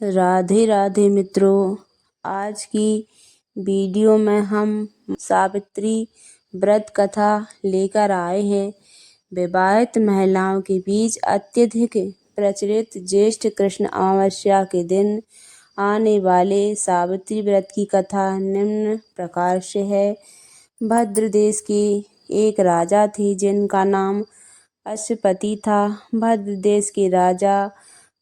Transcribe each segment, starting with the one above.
राधे राधे मित्रों। आज की वीडियो में हम सावित्री व्रत कथा लेकर आए हैं। विवाहित महिलाओं के बीच अत्यधिक प्रचलित ज्येष्ठ कृष्ण अमावस्या के दिन आने वाले सावित्री व्रत की कथा निम्न प्रकार से है। भद्र देश के एक राजा थे जिनका नाम अश्वपति था। भद्र देश के राजा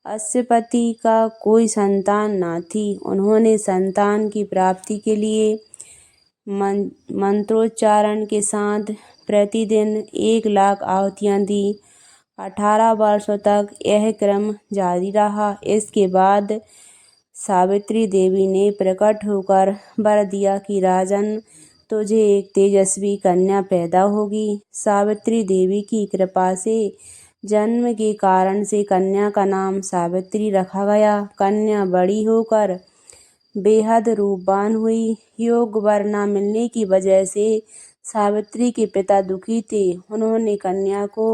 अश्वपति का कोई संतान न थी। उन्होंने संतान की प्राप्ति के लिए मंत्रोच्चारण के साथ प्रतिदिन 1,00,000 आहुतियाँ दी। 18 वर्षों तक यह क्रम जारी रहा। इसके बाद सावित्री देवी ने प्रकट होकर वर दिया कि राजन, तुझे एक तेजस्वी कन्या पैदा होगी। सावित्री देवी की कृपा से जन्म के कारण से कन्या का नाम सावित्री रखा गया। कन्या बड़ी होकर बेहद रूपवान हुई। योग्य वर न मिलने की वजह से सावित्री के पिता दुखी थे। उन्होंने कन्या को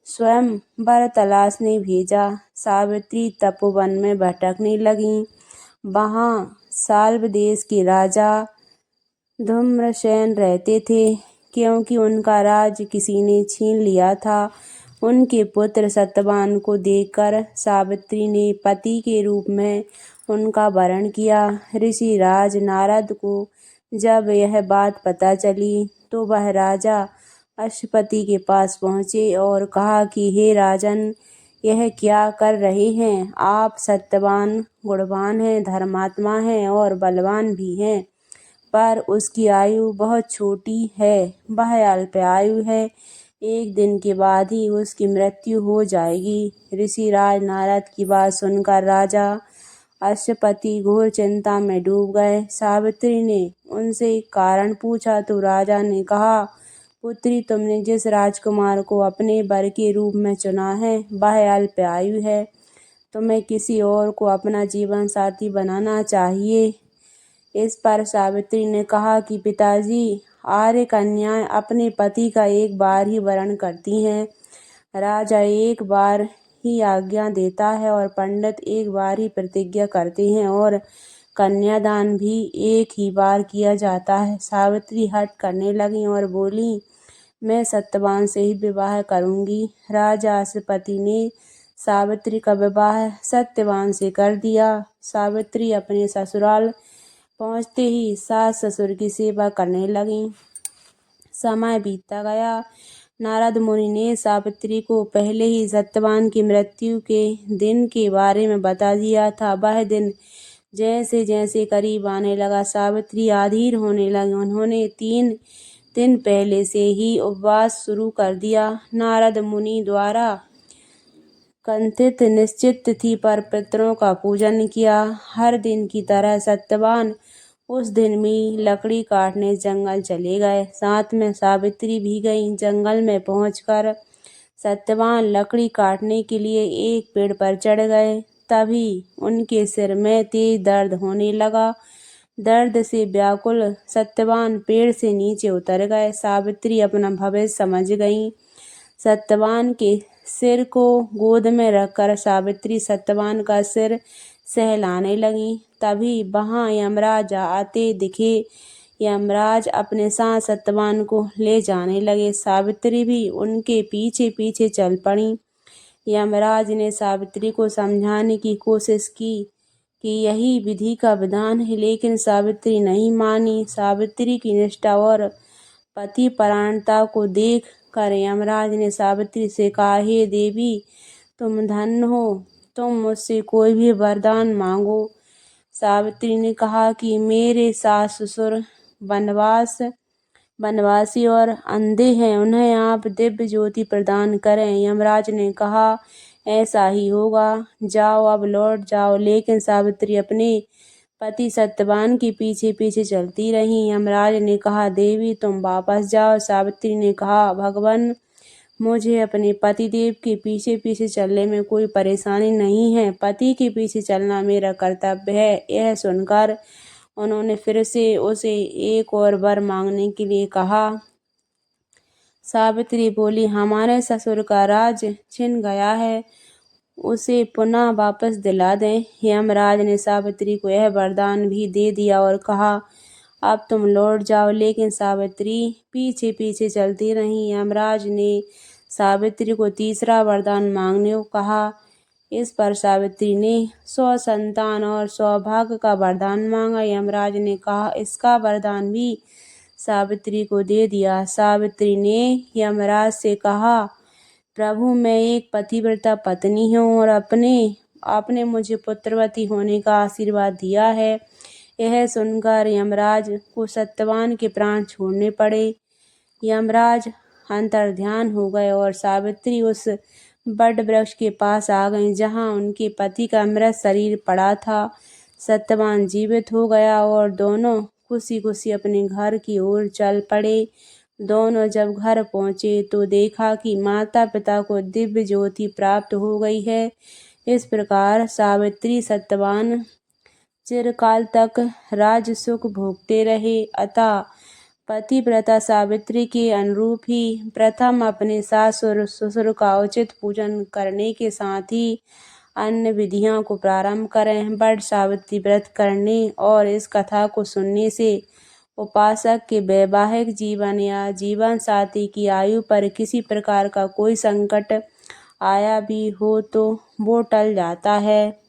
स्वयं वर तलाशने भेजा। सावित्री तपोवन में भटकने लगीं। वहाँ साल्व देश के राजा धूम्रसेन रहते थे। क्योंकि उनका राज्य किसी ने छीन लिया था, उनके पुत्र सत्यवान को देखकर सावित्री ने पति के रूप में उनका वरण किया। ऋषि राज नारद को जब यह बात पता चली तो वह राजा अश्वपति के पास पहुँचे और कहा कि हे राजन, यह क्या कर रहे हैं आप? सत्यवान गुणवान हैं, धर्मात्मा हैं और बलवान भी हैं, पर उसकी आयु बहुत छोटी है। वह अल्प आयु है। एक दिन के बाद ही उसकी मृत्यु हो जाएगी। ऋषिराज नारद की बात सुनकर राजा अश्वपति घोर चिंता में डूब गए। सावित्री ने उनसे कारण पूछा तो राजा ने कहा, पुत्री, तुमने जिस राजकुमार को अपने वर के रूप में चुना है वह अल्प आयु है। तुम्हें किसी और को अपना जीवन साथी बनाना चाहिए। इस पर सावित्री ने कहा कि पिताजी, आर्य कन्याएं अपने पति का एक बार ही वरण करती हैं। राजा एक बार ही आज्ञा देता है और पंडित एक बार ही प्रतिज्ञा करते हैं और कन्यादान भी एक ही बार किया जाता है। सावित्री हठ करने लगी और बोली, मैं सत्यवान से ही विवाह करूंगी। राजा अश्वपति ने सावित्री का विवाह सत्यवान से कर दिया। सावित्री अपने ससुराल पहुँचते ही सास ससुर की सेवा करने लगी। समय बीतता गया। नारद मुनि ने सावित्री को पहले ही सत्यवान की मृत्यु के दिन के बारे में बता दिया था। वह दिन जैसे जैसे करीब आने लगा, सावित्री अधीर होने लगी। उन्होंने 3 दिन पहले से ही उपवास शुरू कर दिया। नारद मुनि द्वारा कंठित निश्चित तिथि पर पितरों का पूजन किया। हर दिन की तरह सत्यवान उस दिन भी लकड़ी काटने जंगल चले गए। साथ में सावित्री भी गई। जंगल में पहुंचकर सत्यवान लकड़ी काटने के लिए एक पेड़ पर चढ़ गए। तभी उनके सिर में तेज दर्द होने लगा। दर्द से व्याकुल सत्यवान पेड़ से नीचे उतर गए। सावित्री अपना भविष्य समझ गई। सत्यवान के सिर को गोद में रखकर सावित्री सत्यवान का सिर सहलाने लगी। तभी वहाँ यमराज आते दिखे। यमराज अपने साथ सत्यवान को ले जाने लगे। सावित्री भी उनके पीछे पीछे चल पड़ी। यमराज ने सावित्री को समझाने की कोशिश की कि यही विधि का विधान है, लेकिन सावित्री नहीं मानी। सावित्री की निष्ठा और पति परायणता को देख कर यमराज ने सावित्री से कहा, हे देवी, तुम धन्य हो, तुम मुझसे कोई भी वरदान मांगो। सावित्री ने कहा कि मेरे सास ससुर वनवासी और अंधे हैं, उन्हें आप दिव्य ज्योति प्रदान करें। यमराज ने कहा, ऐसा ही होगा, जाओ, अब लौट जाओ। लेकिन सावित्री अपने पति सत्यवान के पीछे पीछे चलती रही। यमराज ने कहा, देवी, तुम वापस जाओ। सावित्री ने कहा, भगवान, मुझे अपने पतिदेव के पीछे पीछे चलने में कोई परेशानी नहीं है। पति के पीछे चलना मेरा कर्तव्य है। यह सुनकर उन्होंने फिर से उसे एक और वर मांगने के लिए कहा। सावित्री बोली, हमारे ससुर का राज छिन गया है, उसे पुनः वापस दिला दें। यमराज ने सावित्री को यह वरदान भी दे दिया और कहा, अब तुम लौट जाओ। लेकिन सावित्री पीछे पीछे चलती रही। यमराज ने सावित्री को तीसरा वरदान मांगने को कहा। इस पर सावित्री ने 100 संतान और सौभाग्य का वरदान मांगा। यमराज ने कहा, इसका वरदान भी सावित्री को दे दिया। सावित्री ने यमराज से कहा, प्रभु, मैं एक पतिव्रता पत्नी हूँ और आपने मुझे पुत्रवती होने का आशीर्वाद दिया है। यह सुनकर यमराज को सत्यवान के प्राण छोड़ने पड़े। यमराज अंतर्ध्यान हो गए और सावित्री उस बड़ वृक्ष के पास आ गईं जहाँ उनके पति का मृत शरीर पड़ा था। सत्यवान जीवित हो गया और दोनों खुशी खुशी अपने घर की ओर चल पड़े। दोनों जब घर पहुँचे तो देखा कि माता पिता को दिव्य ज्योति प्राप्त हो गई है। इस प्रकार सावित्री सत्यवान चिरकाल तक राज सुख भोगते रहे। अतः पतिव्रता सावित्री के अनुरूप ही प्रथम अपने सास और ससुर का उचित पूजन करने के साथ ही अन्य विधियों को प्रारंभ करें। वट सावित्री व्रत करने और इस कथा को सुनने से उपासक के वैवाहिक जीवन या जीवन साथी की आयु पर किसी प्रकार का कोई संकट आया भी हो तो वो टल जाता है।